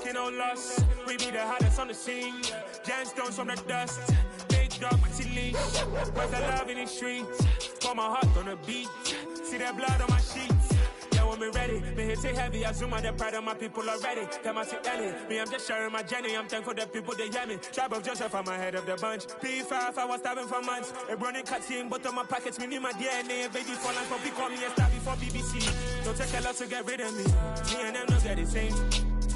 taking no loss. We be the hottest on the scene. Gemstones from the dust. Big dog, pretty leash. Where's the love in the streets? Pour my heart on the beat. See that blood on my sheets. Yeah, when we ready, me hit it heavy. I zoom out the pride of my people already. Them I see Ellie. Me, I'm just sharing my journey. I'm thankful that people they hear me. Tribe of Joseph, I'm ahead of the bunch. P5, I was starving for months. A running cutscene, but on my pockets, me need my DNA. Baby, for life, but call me a star before BBC. Don't take a lot to get rid of me. Me and them don't get the same.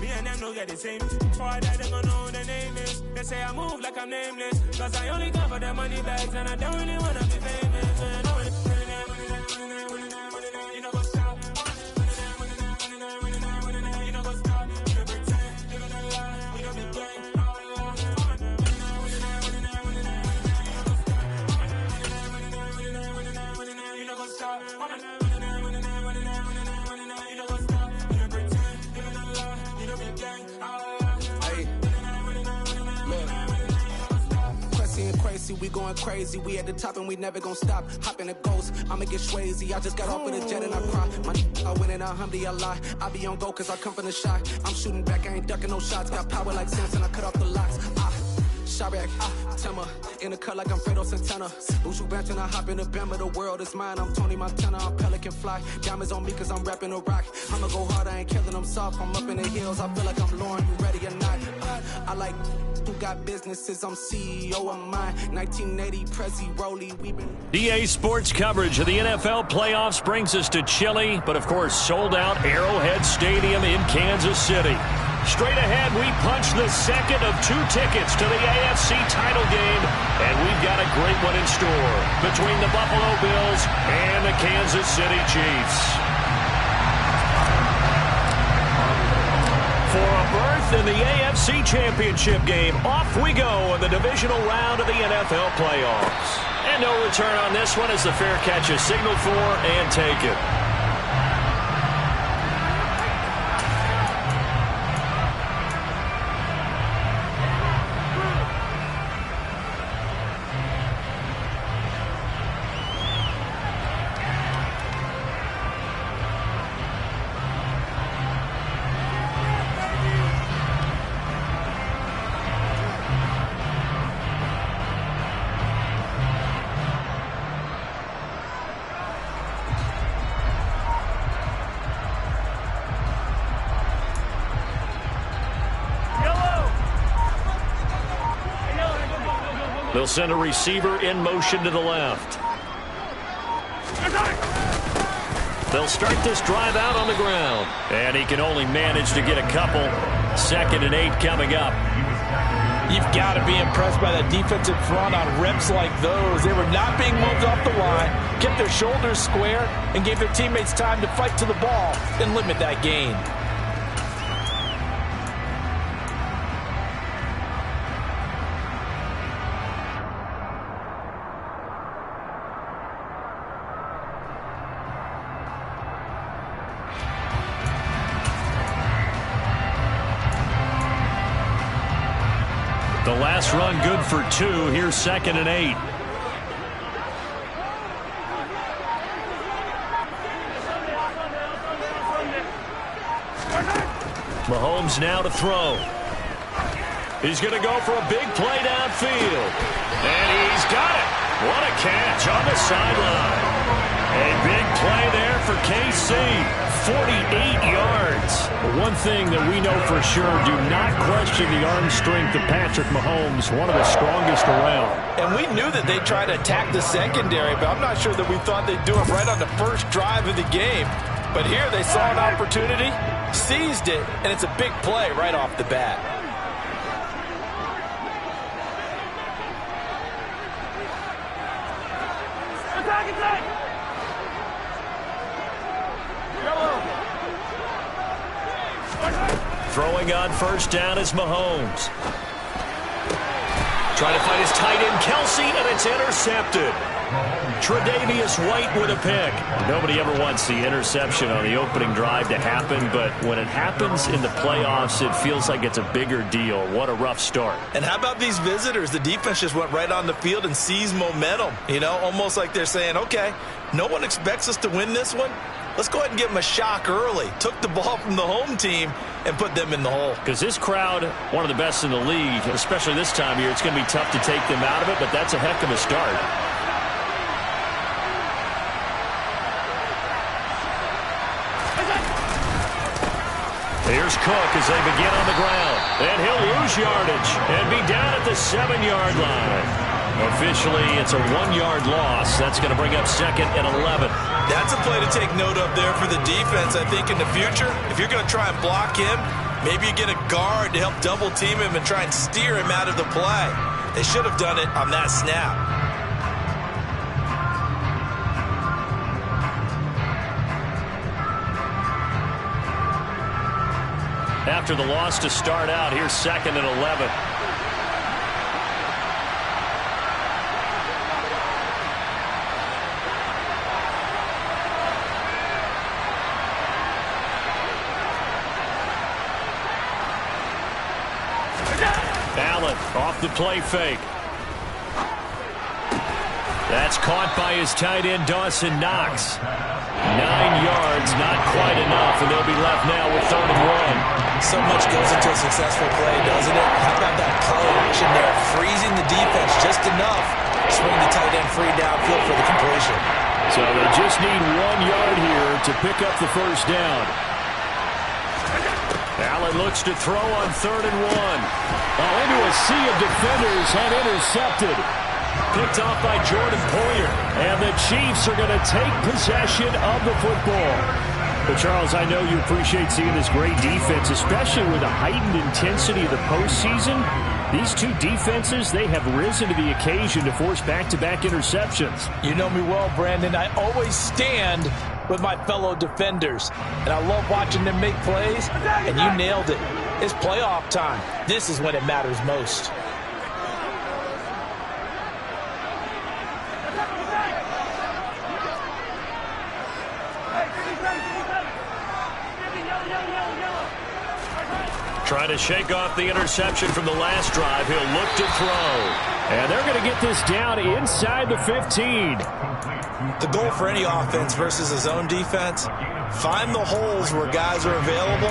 Me and them don't get the same. Before I die, they gonna know who the name is. They say I move like I'm nameless. Cause I only come for the money bags. And I don't really wanna be famous. You know what's stop. You know what's stop. You don't pretend. You don't lie. We don't be gang. You know what's stop. Crazy, we going crazy. We at the top and we never gonna stop. Hop in the ghost, I'ma get swayzy. I just got off of the jet and I cry. My I win in alhamdulillah. I be on go cause I come from the shot. I'm shooting back, I ain't ducking no shots. Got power like Samson, I cut off the locks. Sharek, Tema, in the cut like I'm Fredo Santana. Buju Banton, I hop in the Bama, the world is mine. I'm Tony Montana, I'm Pelican Fly. Diamonds on me cause I'm rapping a rock. I'ma go hard, I ain't killing them soft. I'm up in the hills, I feel like I'm Lauren, you ready or not? I like who got businesses, I'm CEO of mine. 1980, Prezi, Rolly, we been... EA Sports coverage of the NFL playoffs brings us to Chile, but of course sold out Arrowhead Stadium in Kansas City. Straight ahead, we punch the second of 2 tickets to the AFC title game, and we've got a great one in store between the Buffalo Bills and the Kansas City Chiefs. For a berth in the AFC Championship game, off we go in the divisional round of the NFL playoffs. And no return on this one as the fair catch is signaled for and taken. They'll send a receiver in motion to the left. They'll start this drive out on the ground. And he can only manage to get a couple. 2nd and 8 coming up. You've got to be impressed by that defensive front on reps like those. They were not being moved off the line, kept their shoulders square, and gave their teammates time to fight to the ball and limit that gain. The last run good for 2. Here's 2nd and 8. Mahomes now to throw. He's going to go for a big play downfield. And he's got it. What a catch on the sideline. A big play there for KC. 48 yards. One thing that we know for sure, do not question the arm strength of Patrick Mahomes, one of the strongest around. And we knew that they'd try to attack the secondary, but I'm not sure that we thought they'd do it right on the first drive of the game. But here they saw an opportunity, seized it, and it's a big play right off the bat. Throwing on first down is Mahomes. Trying to find his tight end, Kelsey, and it's intercepted. Tre'Davious White with a pick. Nobody ever wants the interception on the opening drive to happen, but when it happens in the playoffs, it feels like it's a bigger deal. What a rough start. And how about these visitors? The defense just went right on the field and seized momentum. You know, almost like they're saying, okay, no one expects us to win this one. let's go ahead and give them a shock early. Took the ball from the home team and put them in the hole. Because this crowd, one of the best in the league, especially this time of year, it's going to be tough to take them out of it, but that's a heck of a start. Here's Cook as they begin on the ground. And he'll lose yardage and be down at the 7-yard line. Officially, it's a 1-yard loss. That's going to bring up 2nd and 11. That's a play to take note of there for the defense. I think in the future, if you're going to try and block him, maybe you get a guard to help double team him and try and steer him out of the play. They should have done it on that snap. After the loss to start out, here's 2nd and 11. Allen off the play fake. That's caught by his tight end, Dawson Knox. 9 yards, not quite enough, and they'll be left now with 3rd and 1. So much goes into a successful play, doesn't it? How about that play action there? Freezing the defense just enough to swing the tight end free downfield for the completion. So they just need 1 yard here to pick up the first down. Allen looks to throw on 3rd and 1. Into a sea of defenders and intercepted. Picked off by Jordan Poyer. And the Chiefs are going to take possession of the football. Well, Charles, I know you appreciate seeing this great defense, especially with the heightened intensity of the postseason. These two defenses, they have risen to the occasion to force back-to-back interceptions. You know me well, Brandon. I always stand with my fellow defenders. And I love watching them make plays, and you nailed it. It's playoff time. This is when it matters most. Trying to shake off the interception from the last drive. He'll look to throw. And they're going to get this down inside the 15. The goal for any offense versus a zone defense, find the holes where guys are available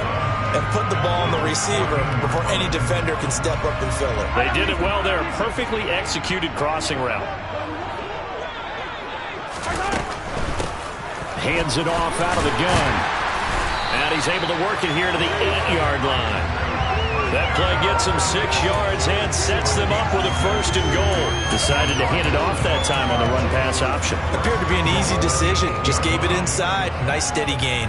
and put the ball on the receiver before any defender can step up and fill it. They did it well there. Perfectly executed crossing route. Hands it off out of the gun. And he's able to work it here to the 8-yard line. That play gets him 6 yards and sets them up with a 1st and goal. Decided to hand it off that time on the run-pass option. Appeared to be an easy decision. Just gave it inside. Nice steady gain.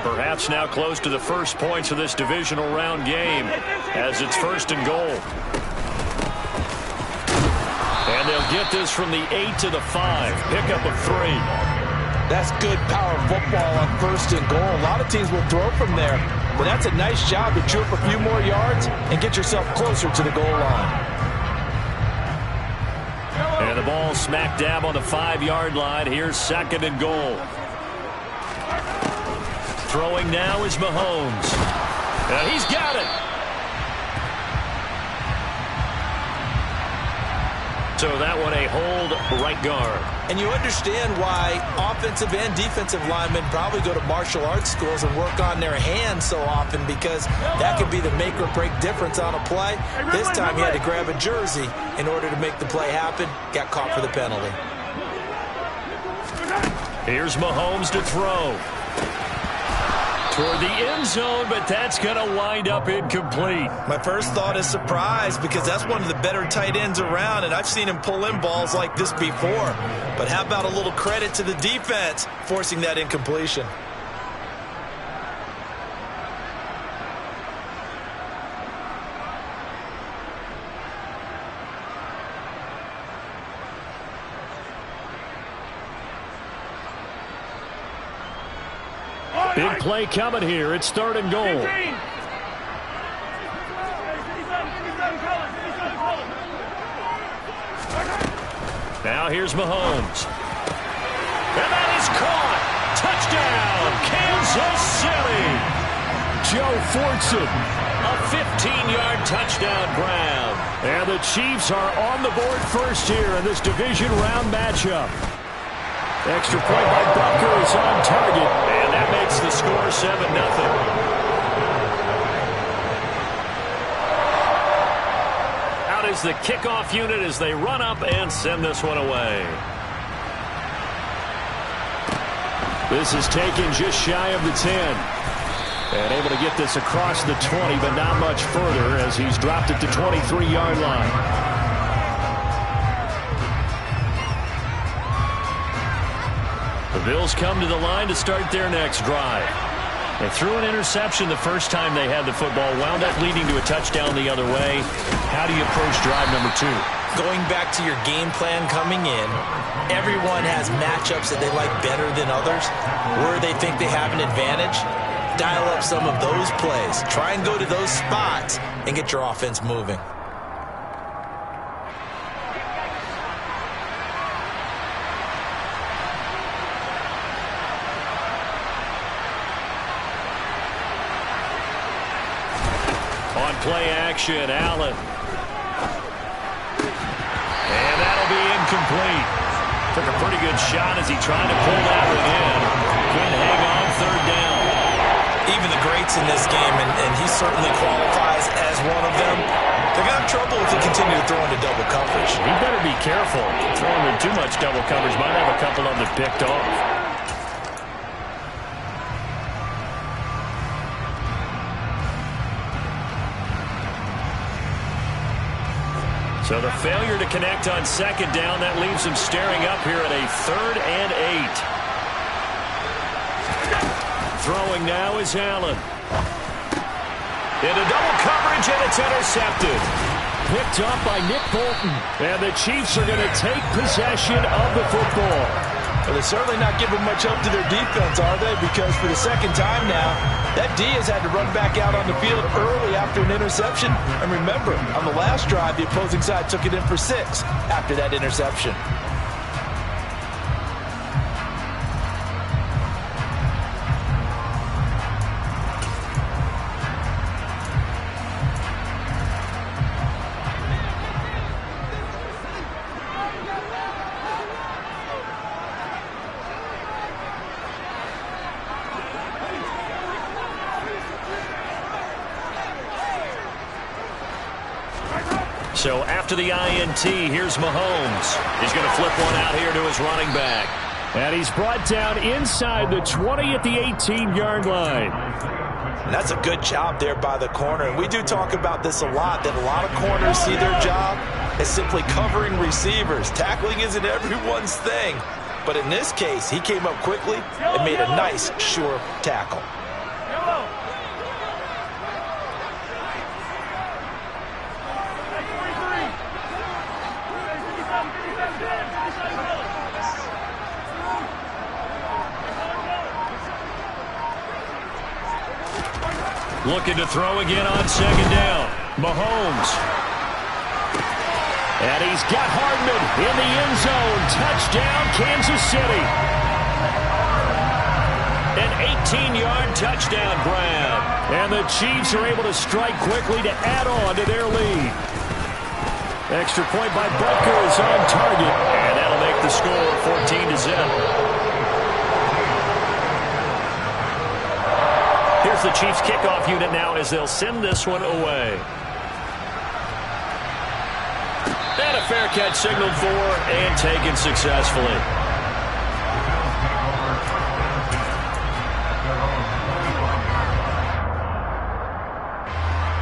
Perhaps now close to the first points of this divisional round game as it's 1st and goal. And they'll get this from the 8 to the 5. Pickup of 3. That's good power football on 1st and goal. A lot of teams will throw from there, but that's a nice job to chew up a few more yards and get yourself closer to the goal line. And the ball smack dab on the 5-yard line. Here's 2nd and goal. Throwing now is Mahomes. And he's got it. So that one a hold right guard. And you understand why offensive and defensive linemen probably go to martial arts schools and work on their hands so often, because that could be the make or break difference on a play. This time he had to grab a jersey in order to make the play happen. Got caught for the penalty. Here's Mahomes to throw. Toward the end zone, but that's going to wind up incomplete. My first thought is surprise, because that's one of the better tight ends around, and I've seen him pull in balls like this before. But how about a little credit to the defense forcing that incompletion? Big play coming here. It's 3rd and goal. Now here's Mahomes. And that is caught. Touchdown, Kansas City. Joe Fortson, a 15-yard touchdown grab. And the Chiefs are on the board first here in this division round matchup. Extra point by Butker is on target, and that makes the score 7-0. Out is the kickoff unit as they run up and send this one away. This is taken just shy of the 10. And able to get this across the 20, but not much further as he's dropped it to 23-yard line. The Bills come to the line to start their next drive. They threw an interception the first time they had the football, wound up leading to a touchdown the other way. How do you approach drive number 2? Going back to your game plan coming in, everyone has matchups that they like better than others, where they think they have an advantage. Dial up some of those plays. Try and go to those spots and get your offense moving. On play action, Allen. And that'll be incomplete. Took a pretty good shot as he tried to pull that one in. Couldn't hang on third down. Even the greats in this game, and he certainly qualifies as one of them, they're going to have trouble if they continue to throw into double coverage. He better be careful. Throwing in too much double coverage might have a couple of them picked off. So the failure to connect on second down, that leaves him staring up here at a 3rd and 8. Throwing now is Allen. Into double coverage, and it's intercepted. Picked up by Nick Bolton. And the Chiefs are going to take possession of the football. Well, they're certainly not giving much help to their defense, are they? Because for the second time now, that D has had to run back out on the field early after an interception. And remember, on the last drive, the opposing side took it in for 6 after that interception. So after the INT, here's Mahomes. He's going to flip one out here to his running back. And he's brought down inside the 20 at the 18-yard line. And that's a good job there by the corner. And we do talk about this a lot, that a lot of corners see their job as simply covering receivers. Tackling isn't everyone's thing. But in this case, he came up quickly and made a nice, sure tackle. Looking to throw again on second down. Mahomes. And he's got Hardman in the end zone. Touchdown, Kansas City. An 18-yard touchdown grab. And the Chiefs are able to strike quickly to add on to their lead. Extra point by Butker is on target. And that'll make the score 14-0. Here's the Chiefs kickoff unit now as they'll send this one away. And a fair catch signaled for and taken successfully.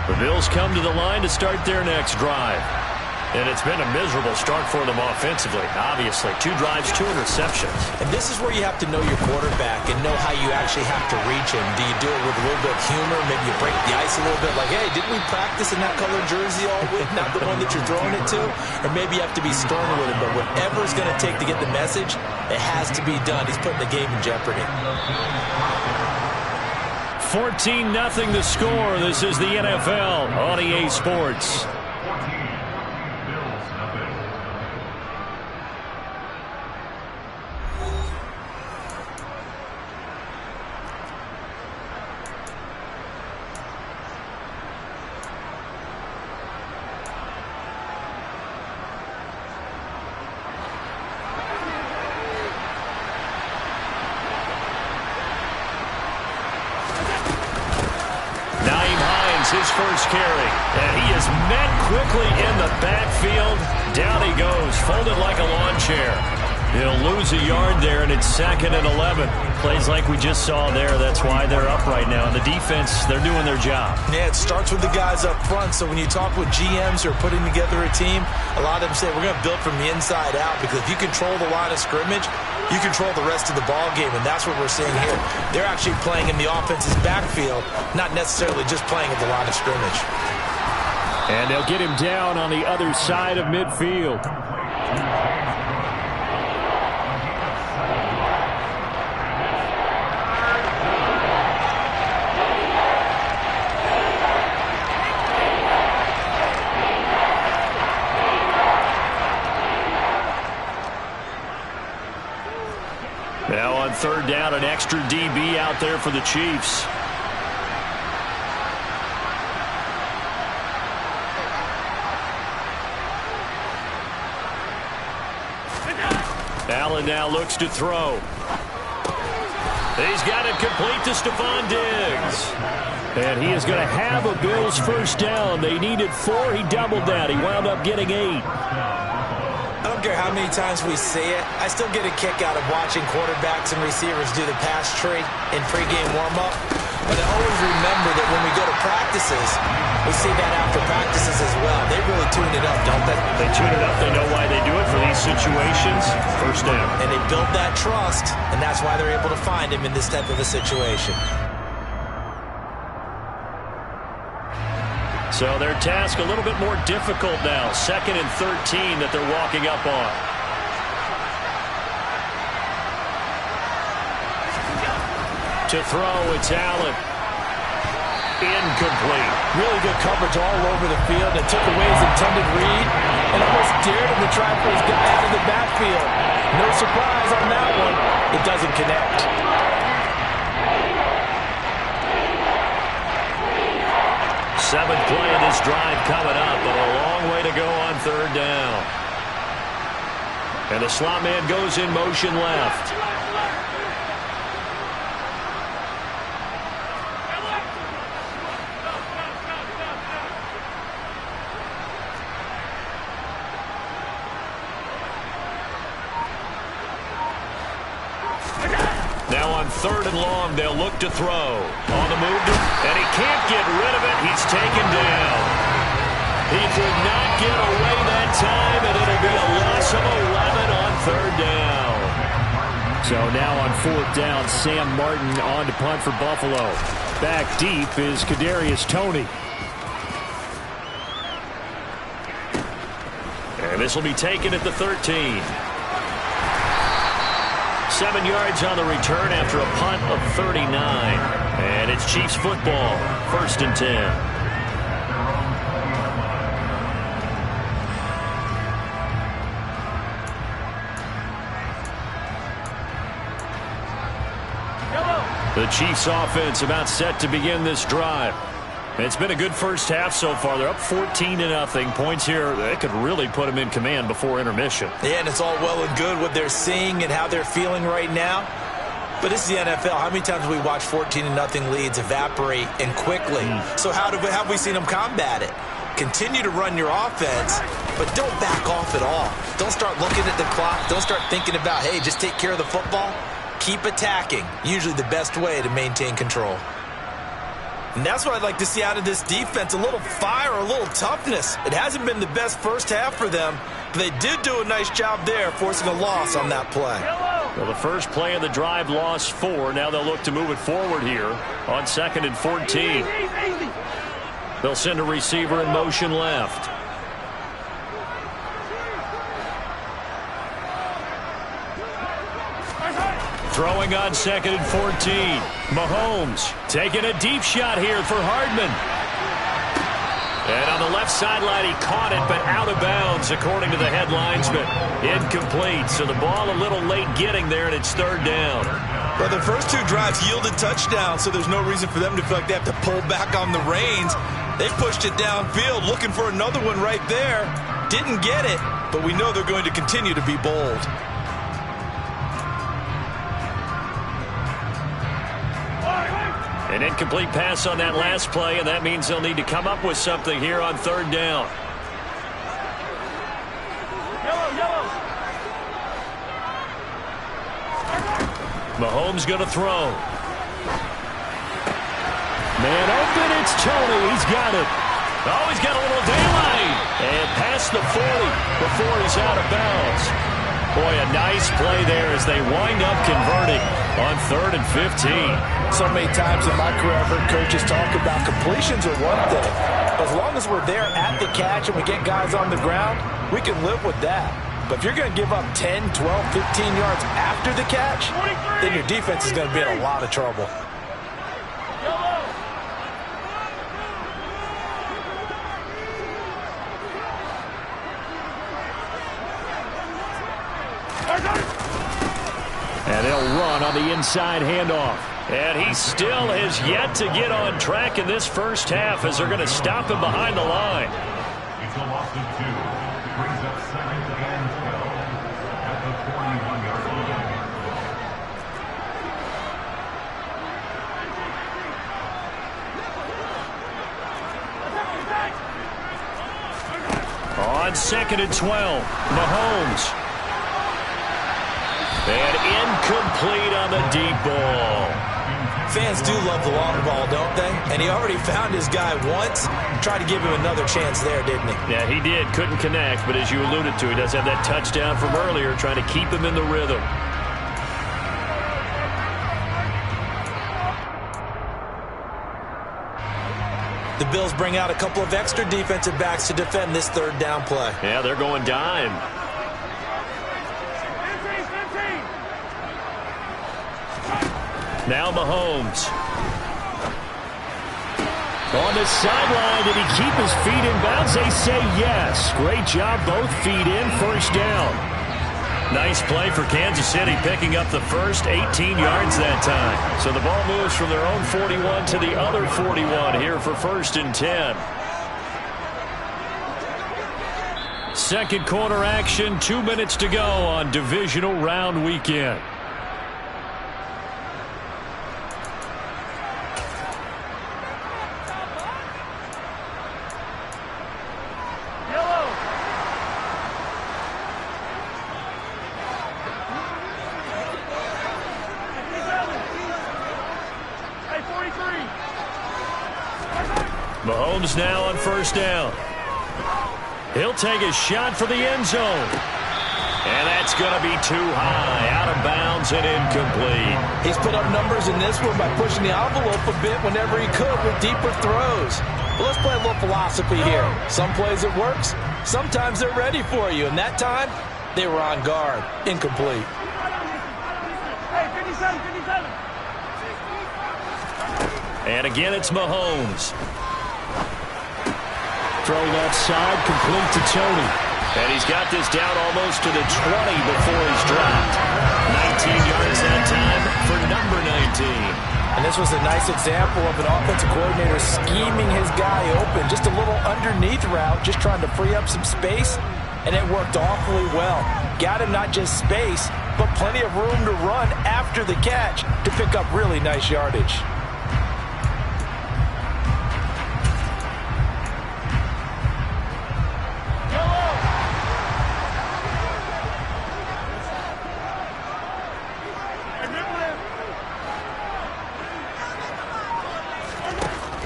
The Bills come to the line to start their next drive. And it's been a miserable start for them offensively, obviously. 2 drives, 2 interceptions. And this is where you have to know your quarterback and know how you actually have to reach him. Do you do it with a little bit of humor? Maybe you break the ice a little bit like, hey, didn't we practice in that colored jersey all week? Not the one that you're throwing it to? Or maybe you have to be stern with it. But whatever it's going to take to get the message, it has to be done. He's putting the game in jeopardy. 14-0 the score. This is the NFL on EA Sports. his first carry. And he is met quickly in the backfield. Down he goes, folded like a lawn chair. He'll lose a yard there, and it's 2nd and 11. Plays like we just saw there. That's why they're up right now. And the defense, they're doing their job. Yeah, it starts with the guys up front. So when you talk with GMs who are putting together a team, a lot of them say we're going to build from the inside out, because if you control the line of scrimmage, you control the rest of the ball game, and that's what we're seeing here. They're actually playing in the offense's backfield, not necessarily just playing at the line of scrimmage. And they'll get him down on the other side of midfield. Now on 3rd down, an extra DB out there for the Chiefs. Allen now looks to throw. He's got it complete to Stephon Diggs. And he is going to have a Bills first down. They needed 4. He doubled that. He wound up getting 8. I don't care how many times we see it. I still get a kick out of watching quarterbacks and receivers do the pass tree in pregame warm-up. But I always remember that when we go to practices, we see that after practices as well. They really tune it up, don't they? They tune it up. They know why they do it for these situations. First down. And they build that trust, and that's why they're able to find him in this type of a situation. So their task a little bit more difficult now. 2nd and 13 that they're walking up on. To throw, it's Allen. Incomplete. Really good coverage all over the field. It took away his intended read and almost dared him to try for his guy out of the backfield. No surprise on that one. It doesn't connect. Seventh play of this drive coming up, but a long way to go on 3rd down. And the slot man goes in motion left. Now on 3rd and long, they'll look to throw. On the move, and he can't get rid of it. He's taken down. He could not get away that time, and it'll be a loss of 11 on 3rd down. So now on 4th down, Sam Martin on to punt for Buffalo. Back deep is Kadarius Toney. And this will be taken at the 13. 7 yards on the return after a punt of 39. And it's Chiefs football, 1st and 10. The Chiefs offense about set to begin this drive. It's been a good first half so far. They're up 14-0. Points here, they could really put them in command before intermission. Yeah, and it's all well and good what they're seeing and how they're feeling right now. But this is the NFL. How many times have we watched 14-0 leads evaporate and quickly? So how have we seen them combat it? Continue to run your offense, but don't back off at all. Don't start looking at the clock. Don't start thinking about, hey, just take care of the football. Keep attacking. Usually the best way to maintain control. And that's what I'd like to see out of this defense. A little fire, a little toughness. It hasn't been the best first half for them, but they did do a nice job there, forcing a loss on that play. Well, the first play of the drive lost 4. Now they'll look to move it forward here on 2nd and 14. They'll send a receiver in motion left. Throwing on 2nd and 14. Mahomes taking a deep shot here for Hardman. And on the left sideline, he caught it, but out of bounds, according to the headlines, but incomplete. So the ball a little late getting there, and it's 3rd down. Well, the first 2 drives yielded touchdowns, so there's no reason for them to feel like they have to pull back on the reins. They pushed it downfield, looking for another one right there. Didn't get it, but we know they're going to continue to be bold. An incomplete pass on that last play, and that means they'll need to come up with something here on third down. Mahomes going to throw. Man open, it's Tony. He's got it. Oh, he's got a little daylight. And past the 40 before he's out of bounds. Boy, a nice play there as they wind up converting on 3rd and 15. So many times in my career, I've heard coaches talk about completions are one thing. As long as we're there at the catch and we get guys on the ground, we can live with that. But if you're going to give up 10, 12, 15 yards after the catch, then your defense is going to be in a lot of trouble. And they'll run on the inside handoff. And he still has yet to get on track in this first half as they're going to stop him behind the line. It's a loss of 2. Brings up 2nd and 12 at the 41-yard line. On 2nd and 12, Mahomes. And incomplete on the deep ball. Fans do love the long ball, don't they? And he already found his guy once. Tried to give him another chance there, didn't he? Yeah, he did. Couldn't connect, but as you alluded to, he does have that touchdown from earlier, trying to keep him in the rhythm. The Bills bring out a couple of extra defensive backs to defend this 3rd down play. Yeah, they're going dime. Now Mahomes. On the sideline, did he keep his feet in bounds? They say yes. Great job, both feet in, first down. Nice play for Kansas City, picking up the first 18 yards that time. So the ball moves from their own 41 to the other 41 here for 1st and 10. Second quarter action, 2 minutes to go on divisional round weekend. Mahomes now on first down. He'll take a shot for the end zone. And that's going to be too high, out of bounds and incomplete. He's put up numbers in this one by pushing the envelope a bit whenever he could with deeper throws. But let's play a little philosophy here. Some plays it works, sometimes they're ready for you. And that time, they were on guard. Incomplete. Hey, 57, 57. And again, it's Mahomes. Throw left side, complete to Tony. And he's got this down almost to the 20 before he's dropped. 19 yards that time for number 19. And this was a nice example of an offensive coordinator scheming his guy open. Just a little underneath route, just trying to free up some space. And it worked awfully well. Got him not just space, but plenty of room to run after the catch to pick up really nice yardage.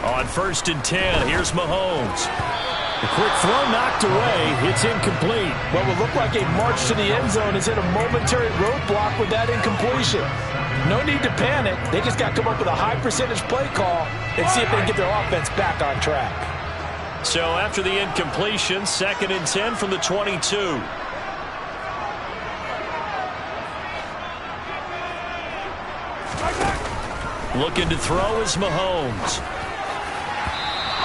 On 1st and 10, here's Mahomes. A quick throw knocked away. It's incomplete. What would look like a march to the end zone is hit a momentary roadblock with that incompletion. No need to panic. They just got to come up with a high percentage play call and see if they can get their offense back on track. So after the incompletion, 2nd and 10 from the 22. Looking to throw is Mahomes.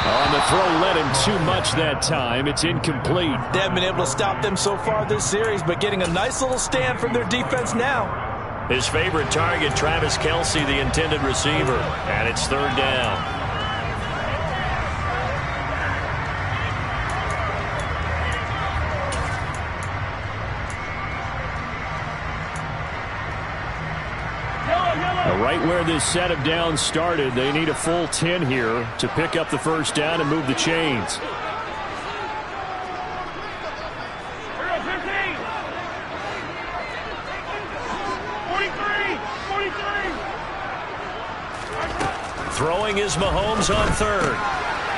On the throw, led him too much that time. It's incomplete. They haven't been able to stop them so far this series, but getting a nice little stand from their defense now. His favorite target, Travis Kelce, the intended receiver. And it's 3rd down. A right right where this set of downs started. They need a full 10 here to pick up the first down and move the chains. Throwing is Mahomes on third.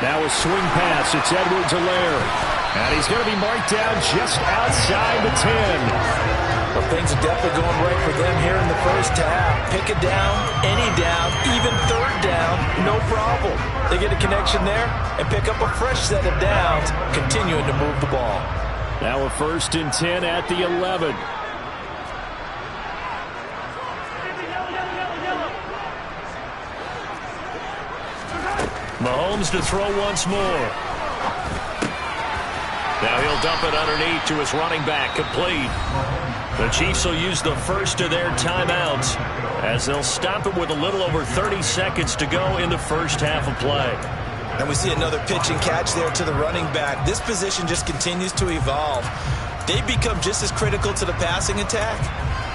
Now a swing pass. It's Edwards-Helaire. And he's going to be marked down just outside the 10. Well, things are definitely going right for them here in the first half. Pick a down, any down, even third down, no problem. They get a connection there and pick up a fresh set of downs, continuing to move the ball. Now a 1st and 10 at the 11. Mahomes to throw once more. Now he'll dump it underneath to his running back, complete. The Chiefs will use the first of their timeouts as they'll stop it with a little over 30 seconds to go in the first half of play. And we see another pitch and catch there to the running back. This position just continues to evolve. They become just as critical to the passing attack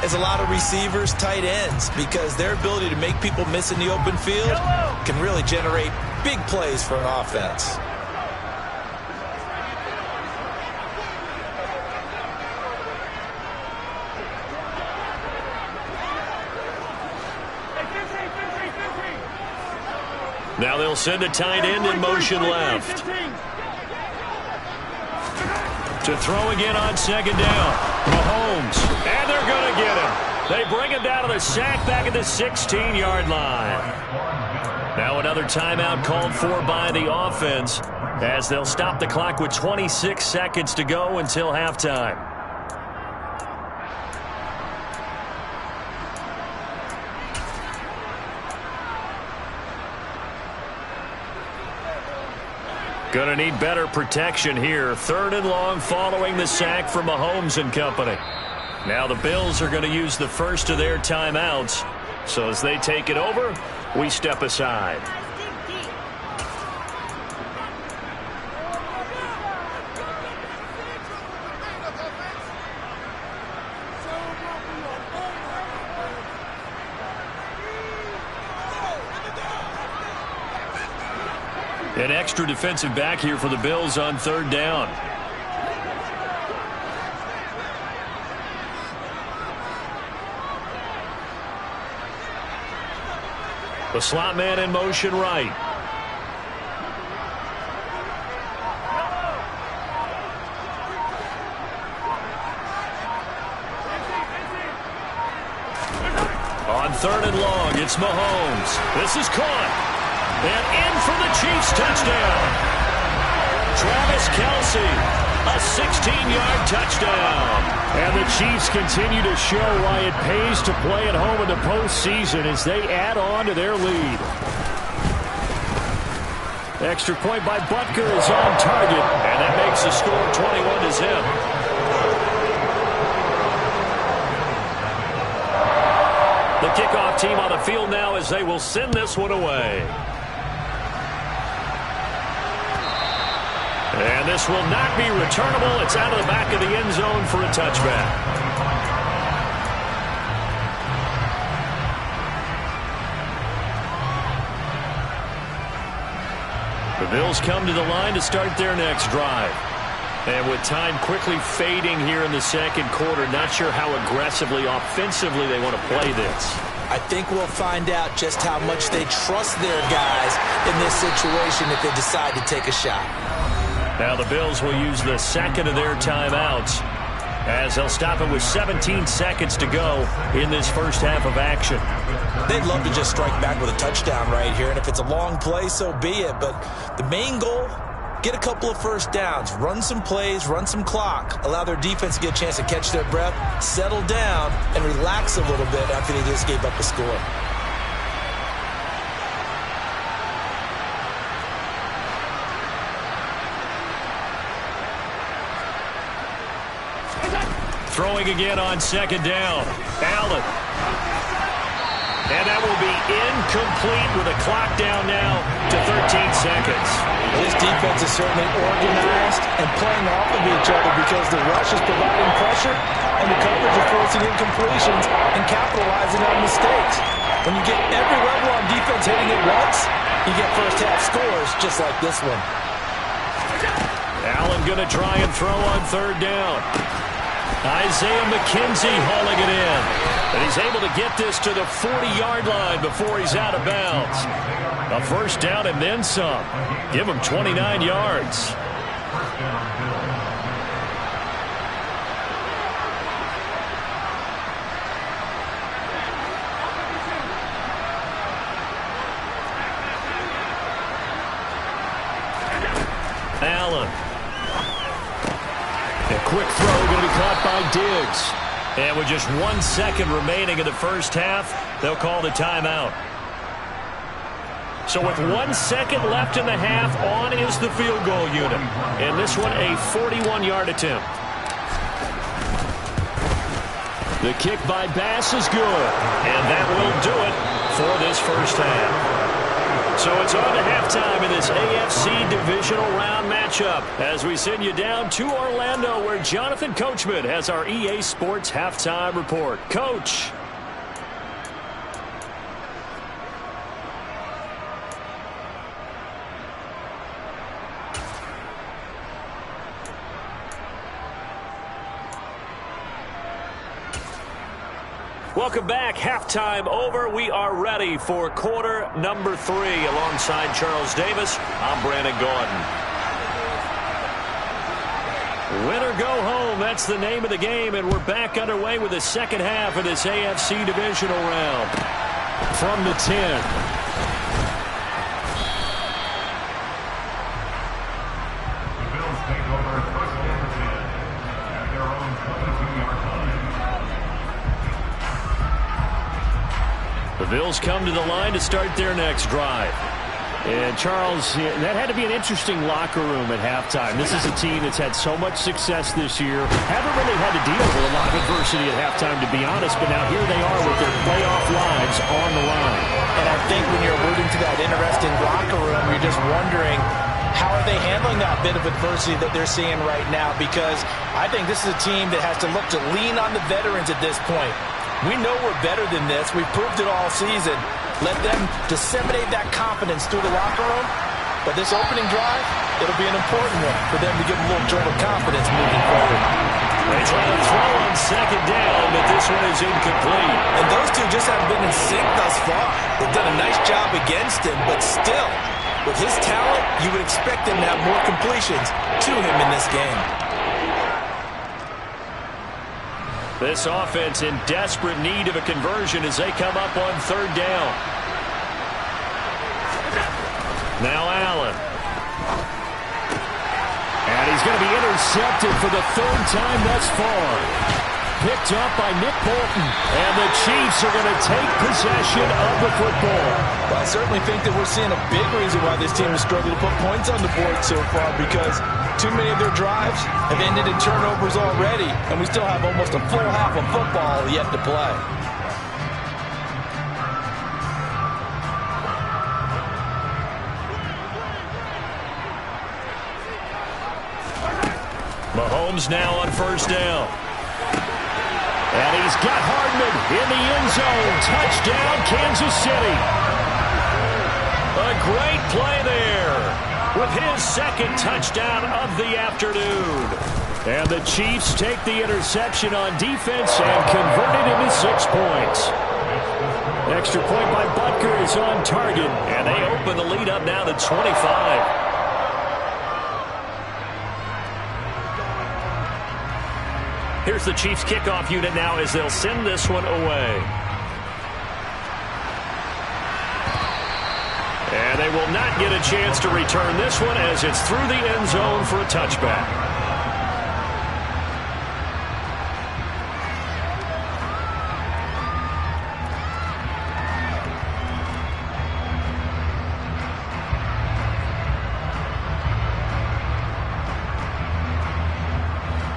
as a lot of receivers, tight ends, because their ability to make people miss in the open field can really generate big plays for an offense. Now they'll send a tight end in motion left. To throw again on second down. Mahomes. And they're going to get him. They bring him down to the sack back at the 16-yard line. Now another timeout called for by the offense as they'll stop the clock with 26 seconds to go until halftime. Going to need better protection here. 3rd and long following the sack from Mahomes and company. Now the Bills are going to use the first of their timeouts. So as they take it over, we step aside. An extra defensive back here for the Bills on 3rd down. The slot man in motion right. On 3rd and long, it's Mahomes. This is caught. And in for the Chiefs touchdown. Travis Kelce, a 16-yard touchdown. And the Chiefs continue to show why it pays to play at home in the postseason as they add on to their lead. Extra point by Butker is on target, and that makes the score 21-0. The kickoff team on the field now as they will send this one away. And this will not be returnable. It's out of the back of the end zone for a touchback. The Bills come to the line to start their next drive. And with time quickly fading here in the second quarter, not sure how aggressively, offensively they want to play this. I think we'll find out just how much they trust their guys in this situation if they decide to take a shot. Now the Bills will use the second of their timeouts as they'll stop it with 17 seconds to go in this first half of action. They'd love to just strike back with a touchdown right here, and if it's a long play, so be it. But the main goal, get a couple of first downs, run some plays, run some clock, allow their defense to get a chance to catch their breath, settle down, and relax a little bit after they just gave up a score. Throwing again on second down. Allen. And that will be incomplete with a clock down now to 13 seconds. This defense is certainly organized and playing off of each other because the rush is providing pressure and the coverage is forcing incompletions and capitalizing on mistakes. When you get every level on defense hitting at once, you get first-half scores just like this one. Allen going to try and throw on third down. Isaiah McKenzie hauling it in. And he's able to get this to the 40-yard line before he's out of bounds. A first down and then some. Give him 29 yards. Allen. A quick throw going to be caught by Diggs. And with just 1 second remaining in the first half, they'll call the timeout. So with 1 second left in the half, on is the field goal unit. And this one, a 41-yard attempt. The kick by Bass is good. And that will do it for this first half. So it's on to halftime in this AFC divisional round matchup as we send you down to Orlando where Jonathan Coachman has our EA Sports halftime report. Coach. Welcome back. Halftime over. We are ready for quarter number 3. Alongside Charles Davis, I'm Brandon Gaudin. Win or go home, that's the name of the game, and we're back underway with the second half of this AFC divisional round. From the 10. The Bills take over first and 10 at their own 22-yard line. The Bills come to the line to start their next drive. And, Charles, that had to be an interesting locker room at halftime. This is a team that's had so much success this year. Haven't really had to deal with a lot of adversity at halftime, to be honest. But now here they are with their playoff lives on the line. And I think when you're alluding to that interesting locker room, you're just wondering, how are they handling that bit of adversity that they're seeing right now? Because I think this is a team that has to look to lean on the veterans at this point. We know we're better than this. We've proved it all season. Let them disseminate that confidence through the locker room. But this opening drive, it'll be an important one for them to give them a little jolt of confidence moving forward. They try to throw on second down, but this one is incomplete. And those two just haven't been in sync thus far. They've done a nice job against him, but still, with his talent, you would expect him to have more completions to him in this game. This offense in desperate need of a conversion as they come up on third down. Now Allen. And he's going to be intercepted for the third time thus far. Picked up by Nick Bolton. And the Chiefs are going to take possession of the football. Well, I certainly think that we're seeing a big reason why this team has struggled to put points on the board so far, because too many of their drives have ended in turnovers already, and we still have almost a full half of football yet to play. Mahomes now on first down. And he's got Hardman in the end zone. Touchdown, Kansas City. A great play there with his second touchdown of the afternoon. And the Chiefs take the interception on defense and convert it into 6 points. Extra point by Butker is on target, and they open the lead up now to 25. Here's the Chiefs kickoff unit now as they'll send this one away. And they will not get a chance to return this one as it's through the end zone for a touchback.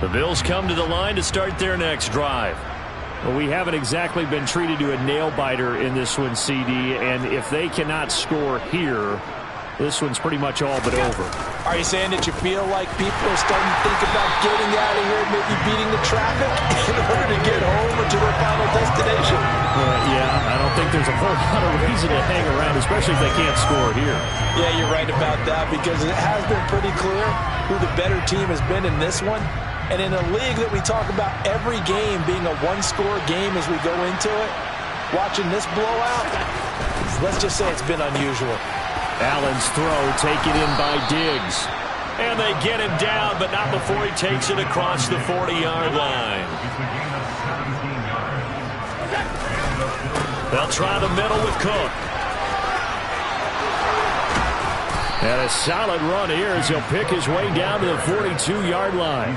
The Bills come to the line to start their next drive. Well, we haven't exactly been treated to a nail-biter in this one, CD, and if they cannot score here, this one's pretty much all but over. Are you saying that you feel like people are starting to think about getting out of here, maybe beating the traffic in order to get home or to their final destination? Yeah, I don't think there's a whole lot of reason to hang around, especially if they can't score here. Yeah, you're right about that, because it has been pretty clear who the better team has been in this one. And in a league that we talk about every game being a one-score game as we go into it, watching this blowout, let's just say it's been unusual. Allen's throw taken in by Diggs. And they get him down, but not before he takes it across the 40-yard line. They'll try the middle with Cook. And a solid run here as he'll pick his way down to the 42-yard line.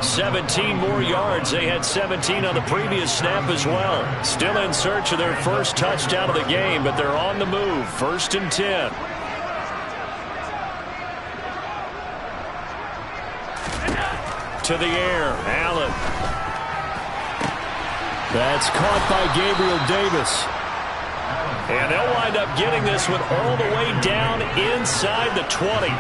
17 more yards. They had 17 on the previous snap as well. Still in search of their first touchdown of the game, but they're on the move. 1st and 10. To the air, Allen. That's caught by Gabriel Davis. And they'll wind up getting this one all the way down inside the 20.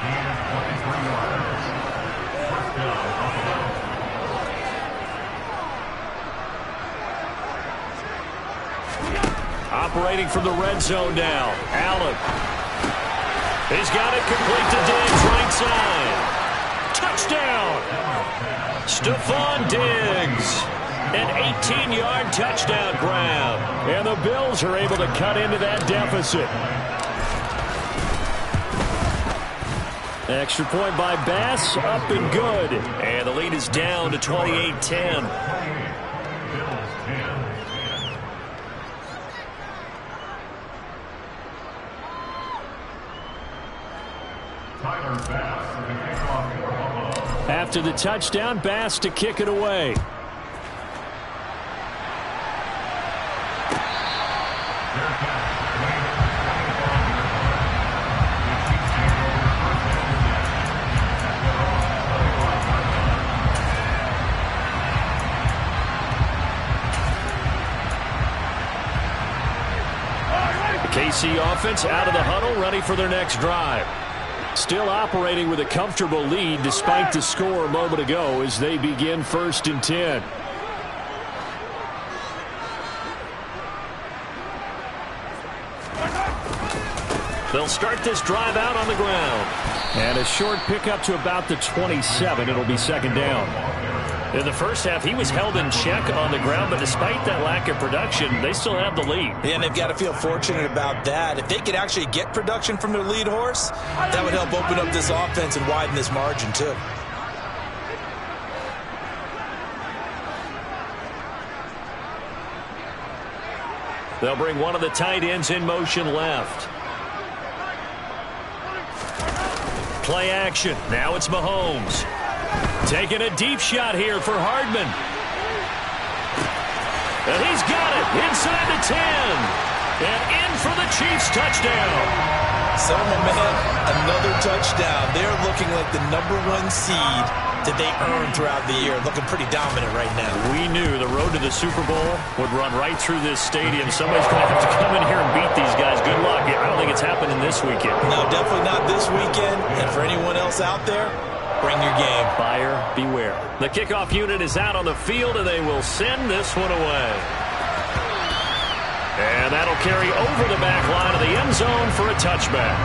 Operating from the red zone now, Allen. He's got it complete to Diggs, right side. Touchdown! Stephon Diggs. An 18-yard touchdown grab. And the Bills are able to cut into that deficit. Extra point by Bass, up and good. And the lead is down to 28-10. After the touchdown, Bass to kick it away. KC offense out of the huddle, ready for their next drive. Still operating with a comfortable lead despite the score a moment ago as they begin 1st and 10. They'll start this drive out on the ground. And a short pickup to about the 27. It'll be 2nd down. In the first half, he was held in check on the ground, but despite that lack of production, they still have the lead. Yeah, and they've got to feel fortunate about that. If they could actually get production from their lead horse, that would help open up this offense and widen this margin, too. They'll bring one of the tight ends in motion left. Play action. Now it's Mahomes. Taking a deep shot here for Hardman. And he's got it inside the 10. And in for the Chiefs touchdown. So, my man, another touchdown. They're looking like the #1 seed that they earned throughout the year. Looking pretty dominant right now. We knew the road to the Super Bowl would run right through this stadium. Somebody's going to have to come in here and beat these guys. Good luck. I don't think it's happening this weekend. No, definitely not this weekend. And for anyone else out there, bring your game. Buyer beware. The kickoff unit is out on the field, and they will send this one away. And that'll carry over the back line of the end zone for a touchback.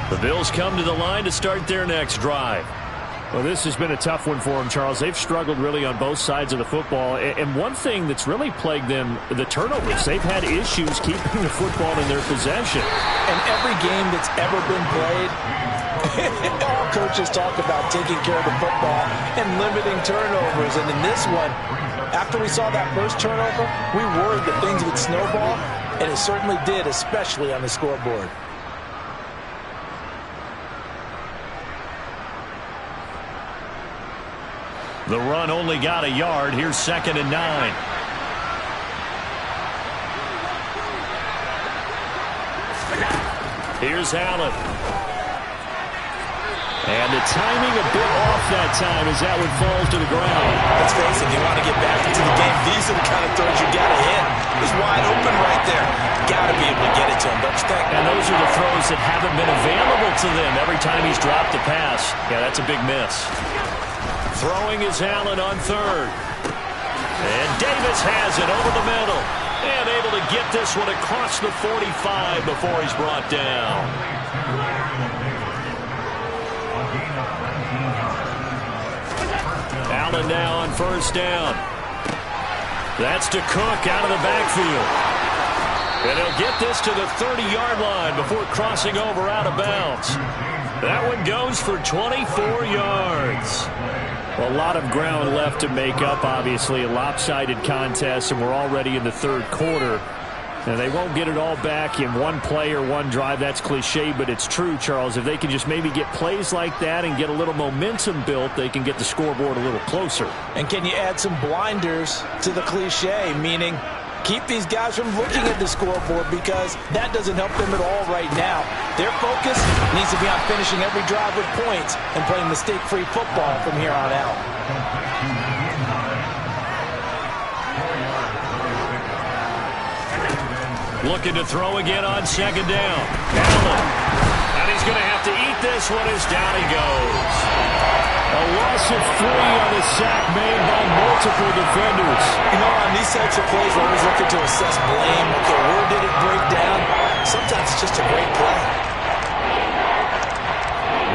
The Bills come to the line to start their next drive. Well, this has been a tough one for them, Charles. They've struggled really on both sides of the football. And one thing that's really plagued them, the turnovers. They've had issues keeping the football in their possession. And every game that's ever been played, all coaches talk about taking care of the football and limiting turnovers. And in this one, after we saw that first turnover, we worried that things would snowball, and it certainly did, especially on the scoreboard. The run only got a yard. Here's 2nd and 9. Here's Allen. And the timing a bit off that time as that one falls to the ground. Let's face it, if you want to get back into the game, these are the kind of throws you got to hit. He's wide open right there. Got to be able to get it to him, don't you think? And those are the throws that haven't been available to them every time he's dropped a pass. Yeah, that's a big miss. Throwing is Allen on third. And Davis has it over the middle. And able to get this one across the 45 before he's brought down. Allen now on first down. That's to Cook out of the backfield. And he'll get this to the 30-yard line before crossing over out of bounds. That one goes for 24 yards. A lot of ground left to make up, obviously. A lopsided contest, and we're already in the third quarter. And they won't get it all back in one play or one drive. That's cliche, but it's true, Charles. If they can just maybe get plays like that and get a little momentum built, they can get the scoreboard a little closer. And can you add some blinders to the cliche, meaning keep these guys from looking at the scoreboard, because that doesn't help them at all right now. Their focus needs to be on finishing every drive with points and playing mistake-free football from here on out. Looking to throw again on second down. Allen. And he's going to have to eat this one as down he goes. A loss of 3 on the sack made by multiple defenders. You know, on these types of plays, we're always looking to assess blame. Okay, where did it break down? Sometimes it's just a great play.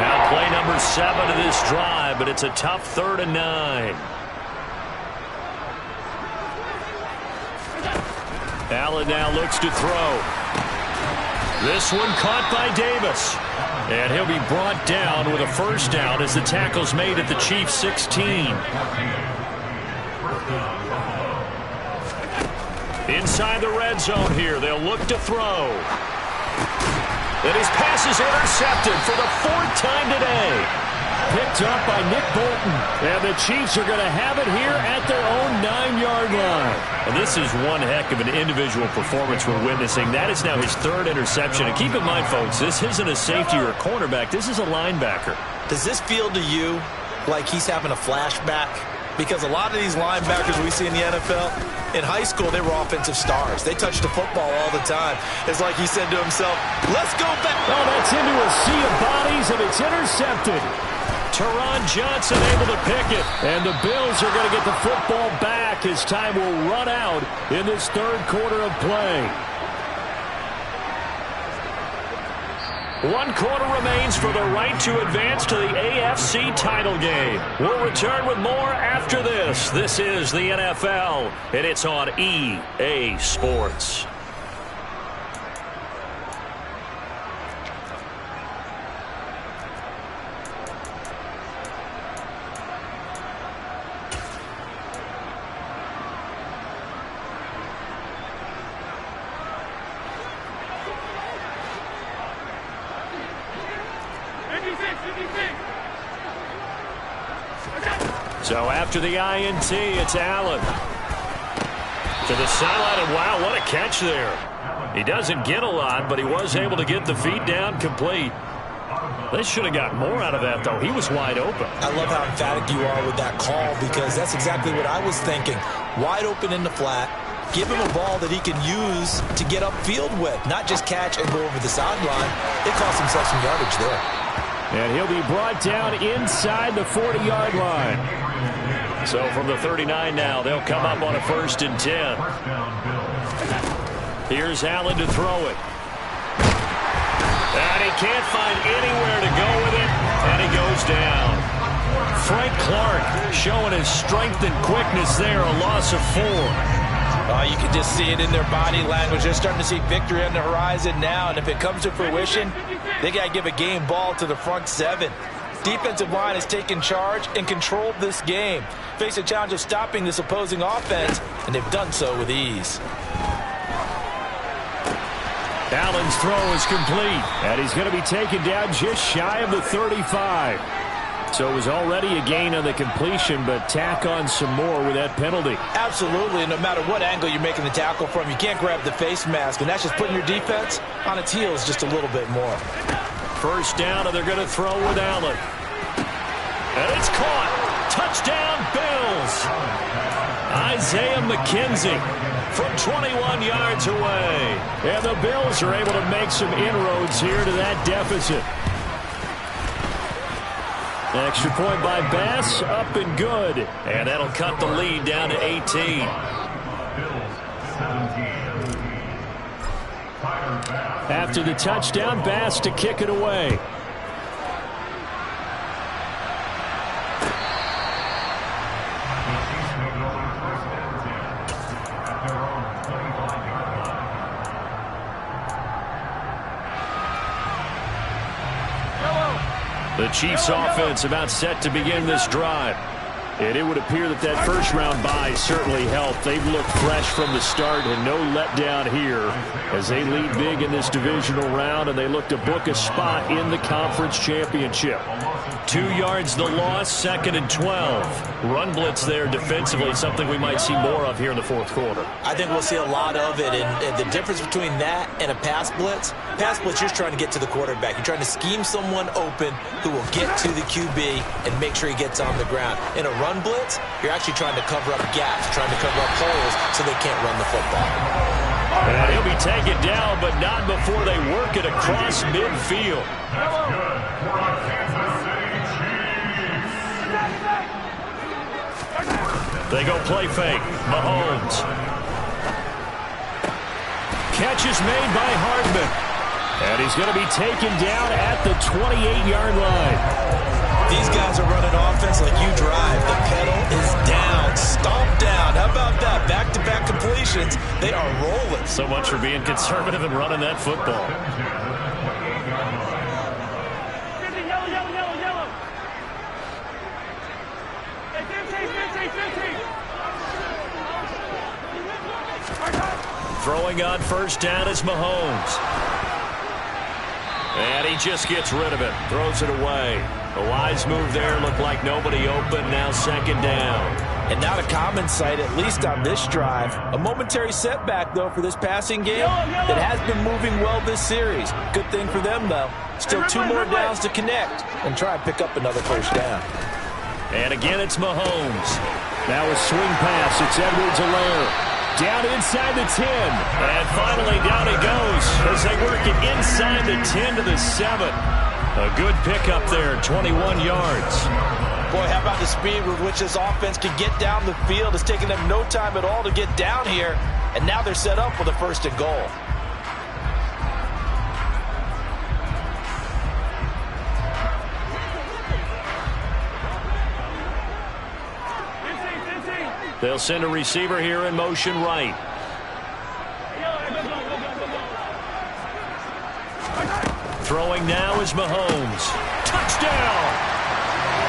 Now play number 7 of this drive, but it's a tough 3rd and 9. Allen now looks to throw. This one caught by Davis. And he'll be brought down with a first down as the tackle's made at the Chiefs' 16. Inside the red zone here, they'll look to throw. And his pass is intercepted for the 4th time today. Picked up by Nick Bolton. And the Chiefs are going to have it here at their own 9-yard line. And this is one heck of an individual performance we're witnessing. That is now his 3rd interception. And keep in mind, folks, this isn't a safety or a cornerback. This is a linebacker. Does this feel to you like he's having a flashback? Because a lot of these linebackers we see in the NFL, in high school, they were offensive stars. They touched the football all the time. It's like he said to himself, let's go back. Oh, that's into a sea of bodies, and it's intercepted. Teron Johnson able to pick it. And the Bills are going to get the football back as time will run out in this 3rd quarter of play. 1 quarter remains for the right to advance to the AFC title game. We'll return with more after this. This is the NFL, and it's on EA Sports. So after the INT, it's Allen. To the sideline, and wow, what a catch there. He doesn't get a lot, but he was able to get the feet down complete. They should have got more out of that, though. He was wide open. I love how emphatic you are with that call, because that's exactly what I was thinking. Wide open in the flat. Give him a ball that he can use to get upfield with, not just catch and go over the sideline. It cost himself some yardage there. And he'll be brought down inside the 40-yard line. So from the 39 now, they'll come up on a 1st and 10. Here's Allen to throw it. And he can't find anywhere to go with it, and he goes down. Frank Clark showing his strength and quickness there, a loss of 4. You can just see it in their body language. They're starting to see victory on the horizon now, and if it comes to fruition, they got to give a game ball to the front 7. Defensive line has taken charge and controlled this game. Face a challenge of stopping this opposing offense, and they've done so with ease. Allen's throw is complete, and he's going to be taken down just shy of the 35. So it was already a gain on the completion, but tack on some more with that penalty. Absolutely. No matter what angle you're making the tackle from, you can't grab the face mask, and that's just putting your defense on its heels just a little bit more. First down, and they're going to throw with Allen. And it's caught. Touchdown, Bills. Isaiah McKenzie from 21 yards away. And the Bills are able to make some inroads here to that deficit. Extra point by Bass, up and good. And that'll cut the lead down to 18. After the touchdown, Bass to kick it away. The Chiefs offense about set to begin this drive. And it would appear that that first round bye certainly helped. They've looked fresh from the start and no letdown here as they lead big in this divisional round, and they look to book a spot in the conference championship. 2 yards the loss, 2nd and 12. Run blitz there defensively, something we might see more of here in the fourth quarter. I think we'll see a lot of it, and the difference between that and a pass blitz, you're just trying to get to the quarterback. You're trying to scheme someone open who will get to the QB and make sure he gets on the ground. In a run blitz, you're actually trying to cover up gaps, trying to cover up holes so they can't run the football. And he'll be taken down, but not before they work it across midfield. That's good for the Kansas City Chiefs. They go play fake. Mahomes. Catch is made by Hardman. And he's going to be taken down at the 28-yard line. These guys are running offense like you drive. The pedal is down, stomped down. How about that? Back-to-back completions. They are rolling. So much for being conservative and running that football. Throwing on first down is Mahomes. And he just gets rid of it. Throws it away. A wise move there. Looked like nobody open. Now 2nd down. And not a common sight, at least on this drive. A momentary setback, though, for this passing game that has been moving well this series. Good thing for them, though. Still 2 more downs to connect and try and pick up another first down. And again, it's Mahomes. Now a swing pass. It's Edwards-Helaire. Down inside the 10. And finally down he goes as they work it inside the 10 to the 7. A good pickup there, 21 yards. Boy, how about the speed with which this offense can get down the field? It's taken them no time at all to get down here. And now they're set up for the 1st and goal. They'll send a receiver here in motion right. Throwing now is Mahomes. Touchdown!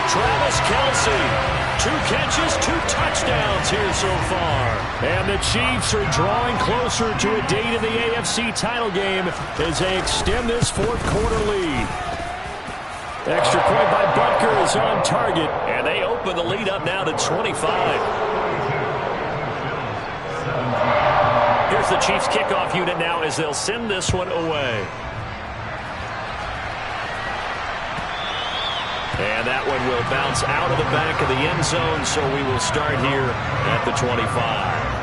Travis Kelce. 2 catches, 2 touchdowns here so far. And the Chiefs are drawing closer to a date in the AFC title game as they extend this 4th quarter lead. Extra point by Butker is on target, and they open the lead up now to 25. Here's the Chiefs kickoff unit now as they'll send this one away. And that one will bounce out of the back of the end zone, so we will start here at the 25.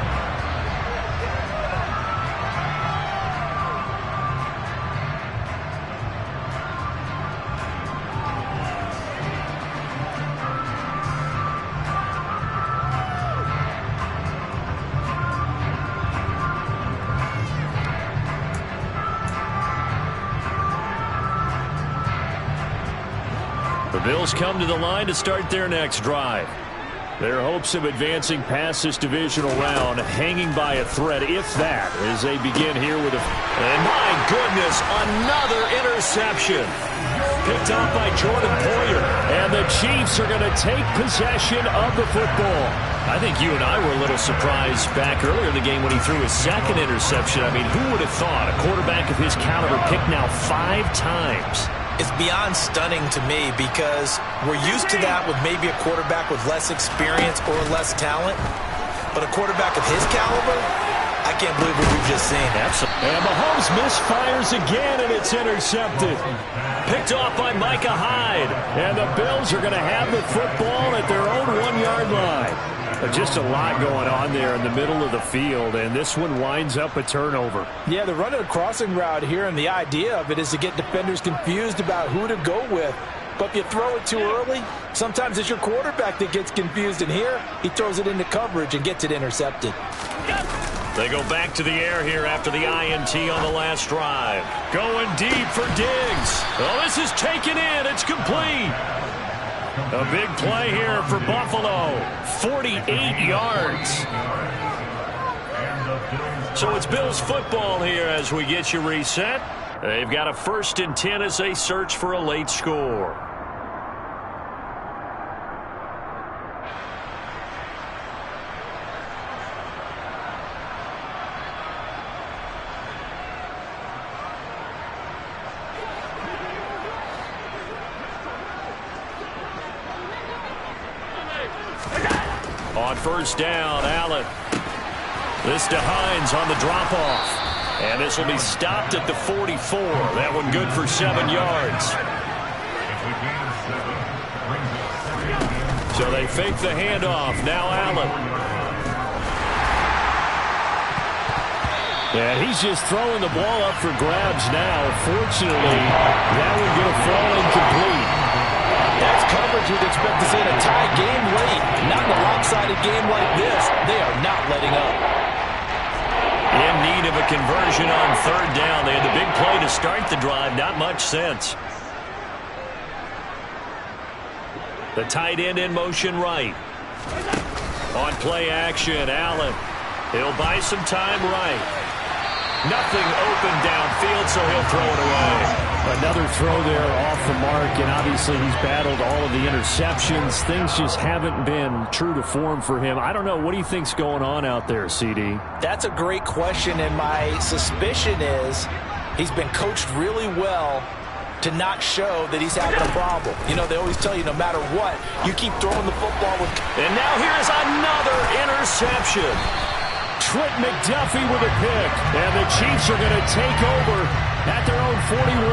The Bills come to the line to start their next drive. Their hopes of advancing past this divisional round hanging by a thread, if that, as they begin here with a... And my goodness, another interception. Picked off by Jordan Poyer. And the Chiefs are going to take possession of the football. I think you and I were a little surprised back earlier in the game when he threw his 2nd interception. I mean, who would have thought a quarterback of his caliber picked now 5 times? It's beyond stunning to me because we're used to that with maybe a quarterback with less experience or less talent. But a quarterback of his caliber, I can't believe what we've just seen. And Mahomes misfires again, and it's intercepted. Picked off by Micah Hyde. And the Bills are going to have the football at their own 1-yard line. Just a lot going on there in the middle of the field, and this one winds up a turnover. Yeah, they're running a crossing route here, and the idea of it is to get defenders confused about who to go with. But if you throw it too early, sometimes it's your quarterback that gets confused, and here he throws it into coverage and gets it intercepted. They go back to the air here after the INT on the last drive. Going deep for Diggs. Oh, this is taken in. It's complete. A big play here for Buffalo. 48 yards. So it's Bills football here as we get you reset. They've got a 1st and 10 as they search for a late score. On 1st down, Allen. This to Hines on the drop-off. And this will be stopped at the 44. That one good for 7 yards. So they fake the handoff. Now Allen. And he's just throwing the ball up for grabs now. Fortunately, that one going to fall incomplete. That's coverage you'd expect to see in a tie game late. Not in a lopsided game like this. They are not letting up. In need of a conversion on 3rd down. They had the big play to start the drive. Not much sense. The tight end in motion right. On play action, Allen. He'll buy some time right. Nothing open downfield, so he'll throw it away. Another throw there off the mark, and obviously he's battled all of the interceptions. Things just haven't been true to form for him. I don't know. What do you think's going on out there, CD? That's a great question, and my suspicion is he's been coached really well to not show that he's having a problem. You know, they always tell you no matter what, you keep throwing the football with... And now here's another interception. Trent McDuffie with a pick, and the Chiefs are going to take over at their own 41.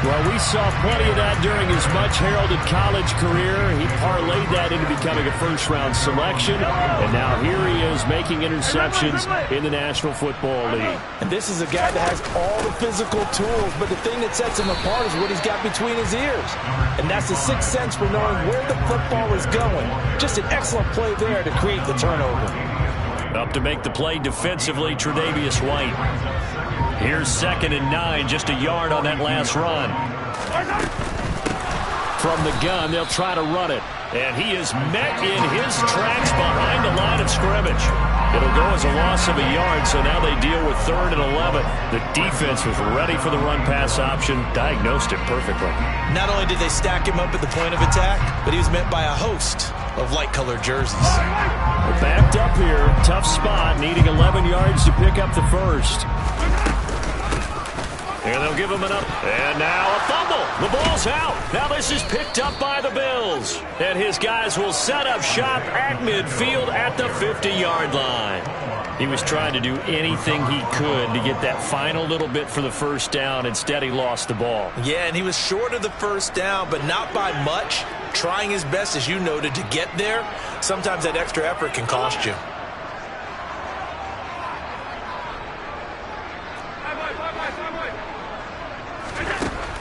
Well, we saw plenty of that during his much-heralded college career. He parlayed that into becoming a first-round selection, and now here he is making interceptions in the National Football League. And this is a guy that has all the physical tools, but the thing that sets him apart is what he's got between his ears. And that's the sixth sense for knowing where the football is going. Just an excellent play there to create the turnover. Up to make the play defensively, Tre'Davious White. Here's 2nd and 9, just a yard on that last run. From the gun, they'll try to run it. And he is met in his tracks behind the line of scrimmage. It'll go as a loss of a yard, so now they deal with 3rd and 11. The defense was ready for the run-pass option, diagnosed it perfectly. Not only did they stack him up at the point of attack, but he was met by a host of light-colored jerseys. They're backed up here, tough spot, needing 11 yards to pick up the first. And they'll give him an up. And now a fumble. The ball's out. Now this is picked up by the Bills. And his guys will set up shop at midfield at the 50-yard line. He was trying to do anything he could to get that final little bit for the first down. Instead, he lost the ball. Yeah, and he was short of the first down, but not by much. Trying his best, as you noted, to get there. Sometimes that extra effort can cost you.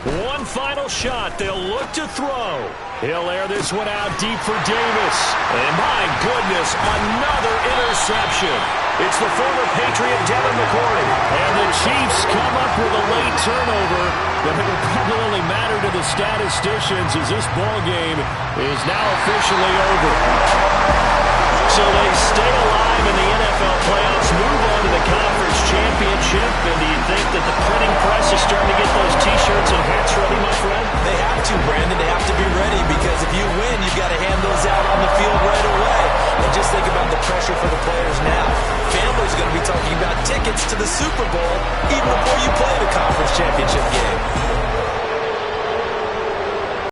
One final shot. They'll look to throw. He'll air this one out deep for Davis. And my goodness, another interception. It's the former Patriot Devin McCourty. And the Chiefs come up with a late turnover, but it will probably only matter to the statisticians as this ball game is now officially over. So they stay alive in the NFL playoffs, move on to the conference championship. And do you think that the printing press is starting to get those T-shirts and hats ready, my friend? They have to, Brandon. They have to be ready because if you win, you've got to hand those out on the field right away. And just think about the pressure for the players now. Families are going to be talking about tickets to the Super Bowl even before you play